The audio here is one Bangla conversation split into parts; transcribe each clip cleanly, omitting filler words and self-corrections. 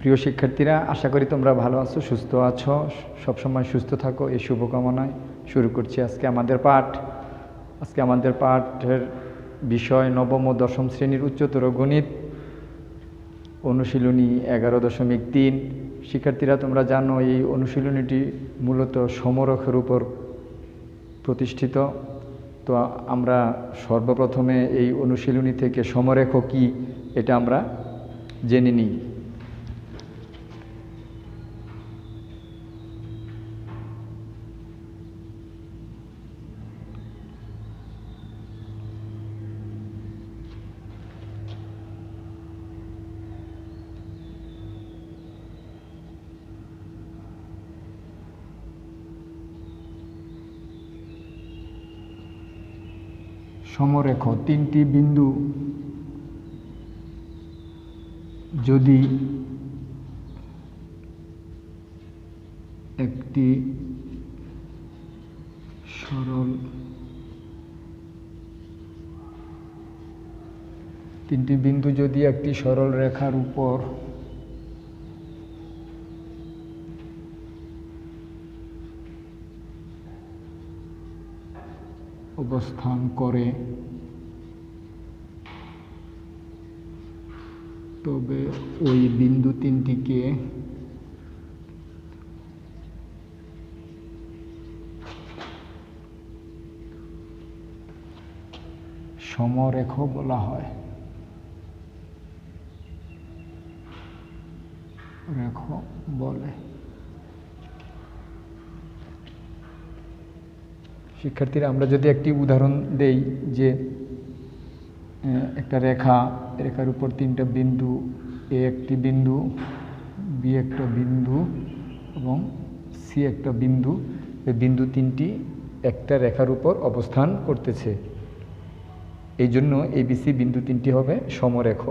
প্রিয় শিক্ষার্থীরা, আশা করি তোমরা ভালো আছো, সুস্থ আছো, সবসময় সুস্থ থাকো এই শুভকামনায় শুরু করছি আজকে আমাদের পাঠের বিষয় নবম ও দশম শ্রেণীর উচ্চতর গণিত অনুশীলনী 11.3। শিক্ষার্থীরা, তোমরা জানো এই অনুশীলনীটি মূলত সমরেখার উপর প্রতিষ্ঠিত। তো আমরা সর্বপ্রথমে এই অনুশীলনী থেকে সমরেখ কি এটা আমরা জেনে নিই। সমরেখ তিনটি বিন্দু যদি একটি সরল রেখার উপর অবস্থান করে তবে ওই বিন্দু তিনটিকে সমরেখ বলা হয়। রেখ বলে। শিক্ষার্থীরা, আমরা যদি একটি উদাহরণ দেই যে একটা রেখার উপর তিনটা বিন্দু, এ একটি বিন্দু, বি একটা বিন্দু এবং সি একটা বিন্দু, এই বিন্দু তিনটি একটা রেখার উপর অবস্থান করতেছে, এই জন্য এবিসি বিন্দু তিনটি হবে সমরেখ।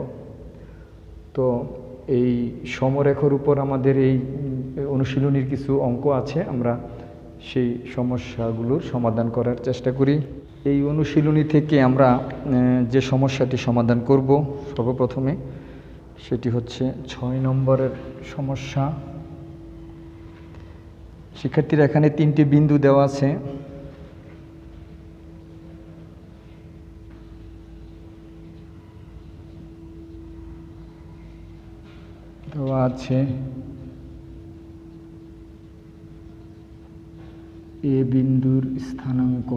তো এই সমরেখার উপর আমাদের এই অনুশীলনীর কিছু অঙ্ক আছে, আমরা সেই সমস্যাগুলোর সমাধান করার চেষ্টা করি। এই অনুশীলনী থেকে আমরা যে সমস্যাটি সমাধান করব সর্বপ্রথমে সেটি হচ্ছে 6 নম্বরের সমস্যা। শিক্ষার্থীরা, এখানে তিনটি বিন্দু দেওয়া আছে। এ বিন্দুর স্থানাঙ্ক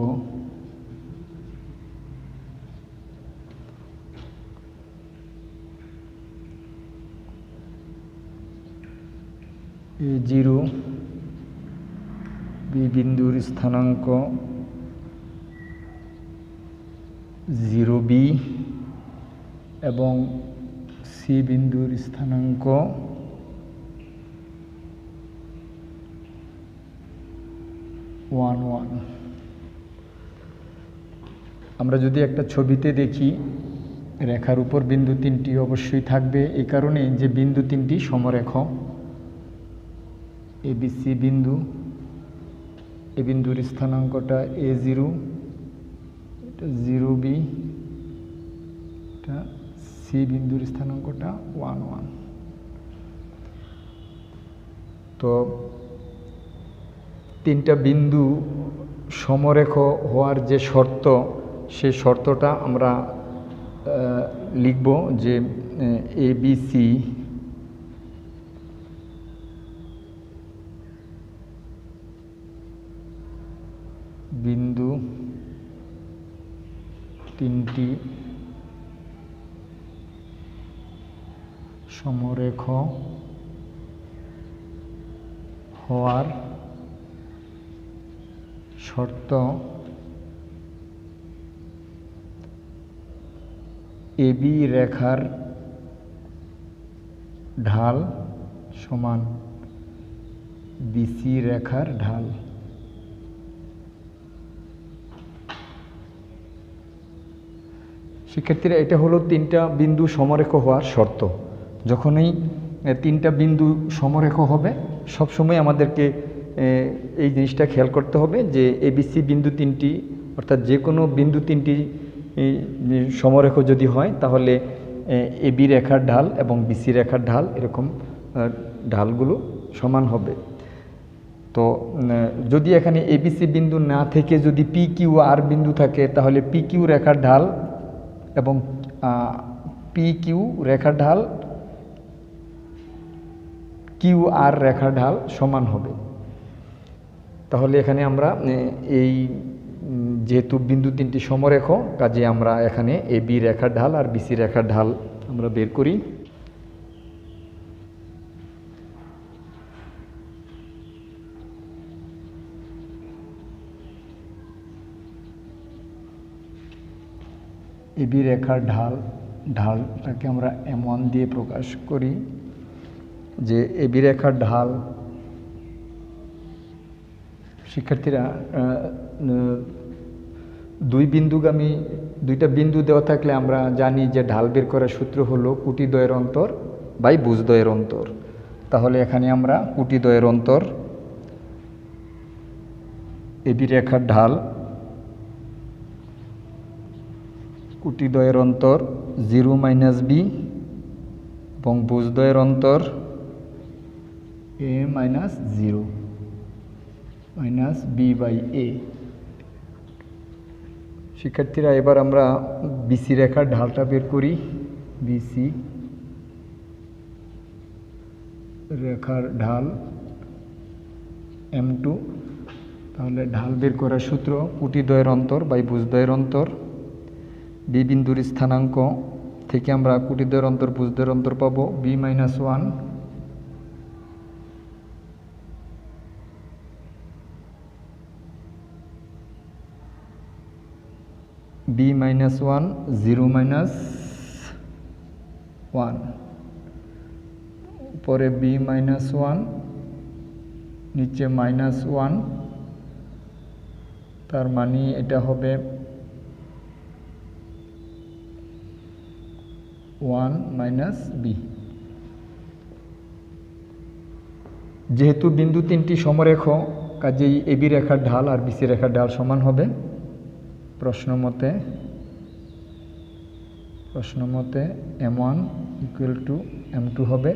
A0, বি বিন্দুর স্থানাঙ্ক 0b এবং সি বিন্দুর স্থানাঙ্ক 1, 1। আমরা যদি একটা ছবিতে দেখি, রেখার উপর বিন্দু তিনটি অবশ্যই থাকবে, এই কারণে যে বিন্দু তিনটি সমরেখ। এবিসি বিন্দু, এ বিন্দুর স্থানাঙ্কটা A0, এটা 0b, এটা সি বিন্দুর স্থানাঙ্কটা 1, 1। তো তিনটা বিন্দু সমরেখ হওয়ার যে শর্ত, সেই শর্তটা আমরা লিখব যে এবিসি বিন্দু তিনটি সমরেখ হওয়ার শর্ত এবি রেখার ঢাল সমান বিসি রেখার ঢাল। শিক্ষার্থীরা, এটা হলো তিনটা বিন্দু সমরেখ হওয়ার শর্ত। যখনই তিনটা বিন্দু সমরেখ হবে, সবসময় আমাদেরকে এই জিনিসটা খেয়াল করতে হবে যে এবিসি বিন্দু তিনটি, অর্থাৎ যে কোনো বিন্দু তিনটি সমরেখ যদি হয় তাহলে এবি রেখার ঢাল এবং বিসি রেখার ঢাল এরকম ঢালগুলো সমান হবে। তো যদি এখানে এবিসি বিন্দু না থেকে যদি পি কিউ আর বিন্দু থাকে, তাহলে পি কিউ রেখার ঢাল এবং পি কিউ রেখার ঢাল কিউ আর রেখার ঢাল সমান হবে। তাহলে এখানে আমরা এই যেহেতু বিন্দু তিনটি সমরেখ, কাজে আমরা এখানে এ বি রেখার ঢাল আর বিসি রেখার ঢাল আমরা বের করি। এ বি রেখার ঢালটাকে আমরা M1 দিয়ে প্রকাশ করি, যে এ বি রেখার ঢাল, শিক্ষার্থীরা দুইটা বিন্দু দেওয়া থাকলে আমরা জানি যে ঢাল বের করার সূত্র হলো কুটিদ্বয়ের অন্তর বাই ভুজদ্বয়ের অন্তর। তাহলে এখানে আমরা কুটিদ্বয়ের অন্তর, এবি রেখার ঢাল, কুটিদ্বয়ের অন্তর 0 - b এবং ভুজদ্বয়ের অন্তর a - 0 - b/a। শিক্ষার্থীরা এবার আমরা বিসি রেখার ঢালটা বের করি। বিসি রেখার ঢাল M2। তাহলে ঢাল বের করার সূত্র কুটিদ্বয়ের অন্তর বাই ভুজদ্বয়ের অন্তর। বি বিন্দুর স্থানাঙ্ক থেকে আমরা কুটিদ্বয়ের অন্তর ভুজদ্বয়ের অন্তর পাবো b - 1, b - 1 0 - 1, উপরে b - 1 নিচে -1, তার মানে এটা হবে 1 - b। যেহেতু বিন্দু তিনটি সমরেখ, কাজেই এবি রেখার ঢাল আর বিসি রেখার ঢাল সমান হবে। প্রশ্ন মতে M1 = M2 হবে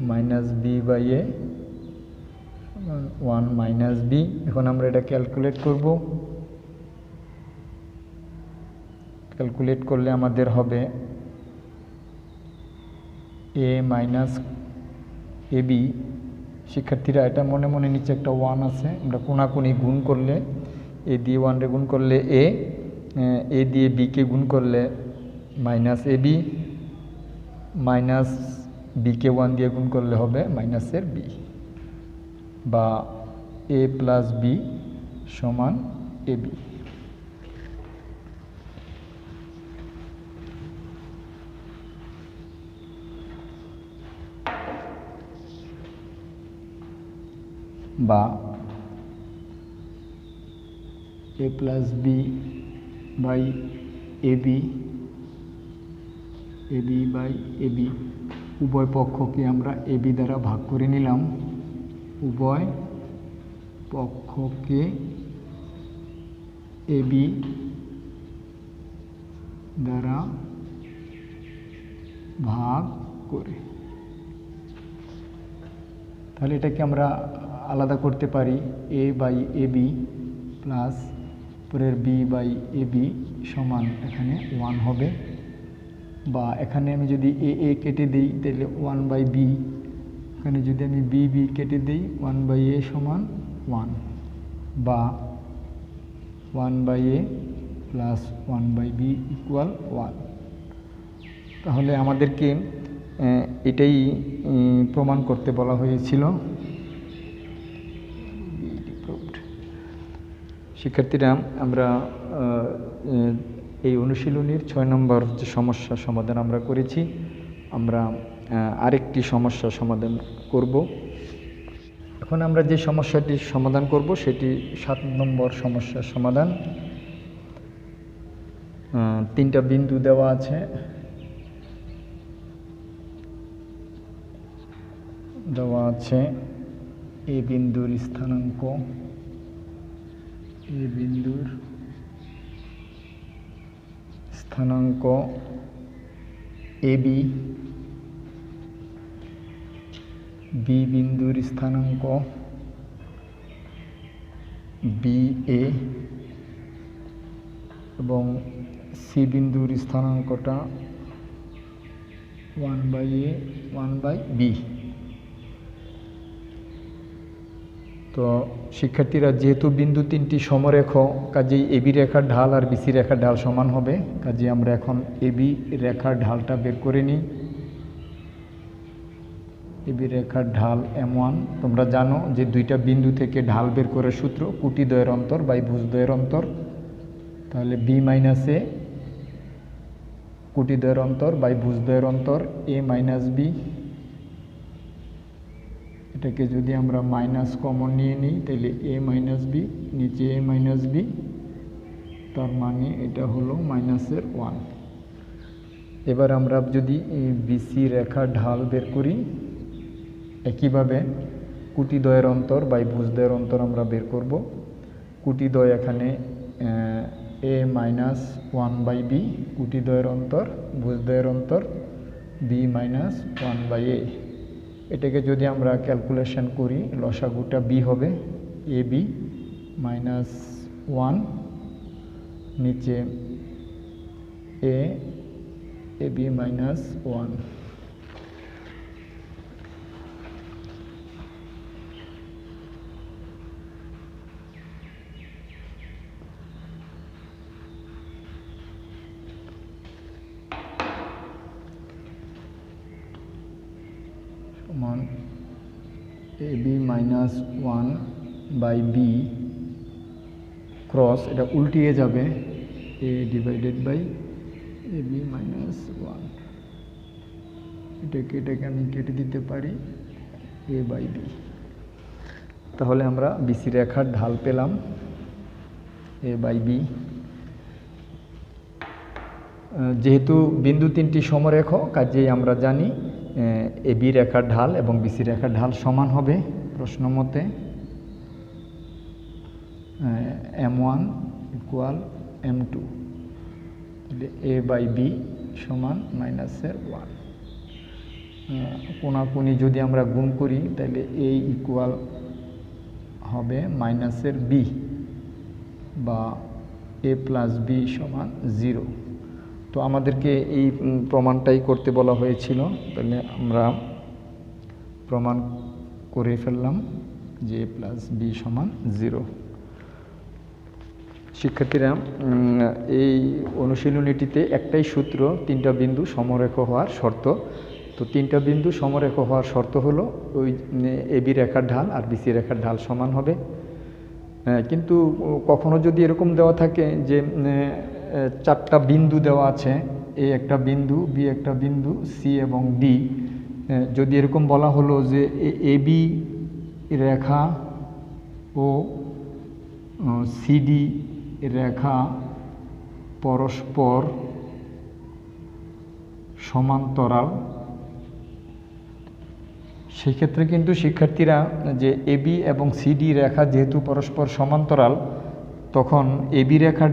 -b/a 1 - b। এখন আমরা এটা ক্যালকুলেট করব। ক্যালকুলেট করলে আমাদের হবে a - ab। শিক্ষার্থীরা এটা মনে মনে নিচে একটা 1 আছে, আমরা কোনাকুনি গুণ করলে এ দিয়ে 1 রে গুণ করলে এ দিয়ে b কে গুণ করলে -ab, মাইনাস বি কে 1 দিয়ে গুণ করলে হবে মাইনাসের b, বা a + b = ab। বা a + b/ab ab/ab। উভয় পক্ষকে আমরা ab দ্বারা ভাগ করে নিলাম। উভয় পক্ষকে ab দ্বারা ভাগ করে, তাহলে এটাকে আমরা আলাদা করতে পারি a/ab প্লাস পরের b/ab সমান এখানে 1 হবে। বা এখানে আমি যদি a কেটে দিই তাহলে 1/b, এখানে যদি আমি b কেটে দিই 1/a সমান 1, বা 1/a প্লাস 1/b = 1। তাহলে আমাদেরকে এটাই প্রমাণ করতে বলা হয়েছিল। শিক্ষার্থীরা, আমরা এই অনুশীলনীর 6 নম্বর যে সমস্যার সমাধান আমরা করেছি, আমরা আরেকটি সমস্যার সমাধান করব। এখন আমরা যে সমস্যাটি সমাধান করব সেটি 7 নম্বর সমস্যার সমাধান। 3টা বিন্দু দেওয়া আছে। এ বিন্দুর স্থানাঙ্ক, AB বি বিন্দুর স্থানাঙ্ক বি এ এবং সি বিন্দুর স্থানাঙ্কটা 1/a 1/b। তো শিক্ষার্থীরা, যেহেতু বিন্দু তিনটি সমরেখ, কাজেই এবি রেখার ঢাল আর বিসি রেখার ঢাল সমান হবে। কাজেই আমরা এখন এবি রেখার ঢালটা বের করে নিই। এবি রেখার ঢাল M1। তোমরা জানো যে দুইটা বিন্দু থেকে ঢাল বের করার সূত্র কুটিদ্বয়ের অন্তর বাই ভুজদ্বয়ের অন্তর। তাহলে বি মাইনাস এ কুটিদ্বয়ের অন্তর বাই ভুজদ্বয়ের অন্তর এ মাইনাস বি। এটাকে যদি আমরা মাইনাস কমন নিয়ে নিই তাহলে এ মাইনাস বি, নিচে এ মাইনাস বি, তার মানে এটা হলো মাইনাসের 1। এবার আমরা যদি বিসি রেখার ঢাল বের করি, একইভাবে কুটিদ্বয়ের অন্তর বাই ভুজদ্বয়ের অন্তর আমরা বের করব। কুটিদ্বয় এখানে এ মাইনাস 1/b, কুটিদ্বয়ের অন্তর ভুজদ্বয়ের অন্তর বি মাইনাস 1/a। এটাকে যদি আমরা ক্যালকুলেশন করি, লসাগুটা বি হবে এ বি মাইনাস 1, নিচে এ বি মাইনাস 1। সমান এ বি মাইনাস 1/বি ক্রস, এটা উল্টিয়ে যাবে, A divided by A B minus 1। এটাকে আমি কেটে দিতে পারি a/b। তাহলে আমরা বিসি রেখার ঢাল পেলাম a/b। যেহেতু বিন্দু তিনটি সমরেখ, কাজেই আমরা জানি এবি রেখার ঢাল এবং বিসি রেখার ঢাল সমান হবে প্রশ্ন মতে। M1 ইকুয়াল M2, a/b সমান মাইনাসের 1। কোনাকুনি যদি আমরা গুণ করি তাহলে a ইকুয়াল হবে মাইনাসের b বা a প্লাস b সমান 0। তো আমাদেরকে এই প্রমাণটাই করতে বলা হয়েছিল, তাহলে আমরা প্রমাণ করে ফেললাম যে a প্লাস b সমান 0। শিক্ষার্থীরা, এই অনুশীলনীটিতে একটাই সূত্র, তিনটা বিন্দু সমরেখ হওয়ার শর্ত। তো তিনটা বিন্দু সমরেখ হওয়ার শর্ত হলো ওই এবি রেখার ঢাল আর বিসি রেখার ঢাল সমান হবে। কিন্তু কখনো যদি এরকম দেওয়া থাকে যে চারটা বিন্দু দেওয়া আছে, এ একটা বিন্দু, বি একটা বিন্দু, সি এবং ডি, যদি এরকম বলা হলো যে এবি রেখা ও সিডি রেখা পরস্পর সমান্তরাল, সেক্ষেত্রে কিন্তু শিক্ষার্থীরা যে এবি এবং সিডি রেখা যেহেতু পরস্পর সমান্তরাল, তখন এবি রেখার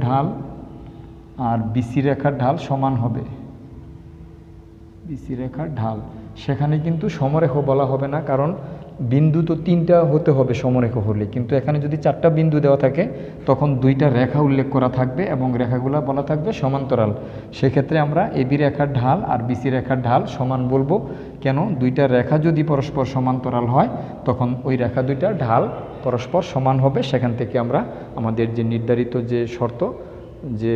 ঢাল আর বিসি রেখার ঢাল সমান হবে। বিসি রেখার ঢাল সেখানে কিন্তু সমরেখ বলা হবে না, কারণ বিন্দু তো তিনটা হতে হবে সমরেখ হলে, কিন্তু এখানে যদি চারটা বিন্দু দেওয়া থাকে তখন দুইটা রেখা উল্লেখ করা থাকবে এবং রেখাগুলো বলা থাকবে সমান্তরাল। সেক্ষেত্রে আমরা এবি রেখার ঢাল আর বিসি রেখার ঢাল সমান বলবো। কেন? দুইটা রেখা যদি পরস্পর সমান্তরাল হয় তখন ওই রেখা দুইটার ঢাল পরস্পর সমান হবে। সেখান থেকে আমরা আমাদের যে নির্ধারিত যে শর্ত, যে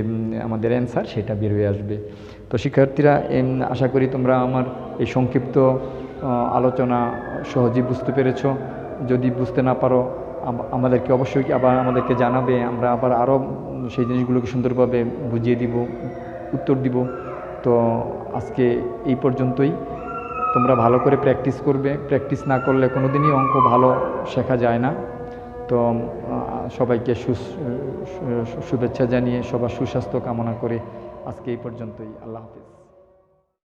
আমাদের অ্যান্সার, সেটা বের হয়ে আসবে। তো শিক্ষার্থীরা, আশা করি তোমরা আমার এই সংক্ষিপ্ত আলোচনা সহজেই বুঝতে পেরেছো। যদি বুঝতে না পারো আমাদেরকে অবশ্যই আবার আমাদেরকে জানাবে, আমরা আবার আরও সেই জিনিসগুলোকে সুন্দরভাবে বুঝিয়ে দিব, উত্তর দিব। তো আজকে এই পর্যন্তই। তোমরা ভালো করে প্র্যাকটিস করবে, প্র্যাকটিস না করলে কোনো দিনই অঙ্ক ভালো শেখা যায় না। তো সবাইকে শুভেচ্ছা জানিয়ে সবার সুস্বাস্থ্য কামনা করে আজকে এই পর্যন্তই। আল্লাহ হাফেজ।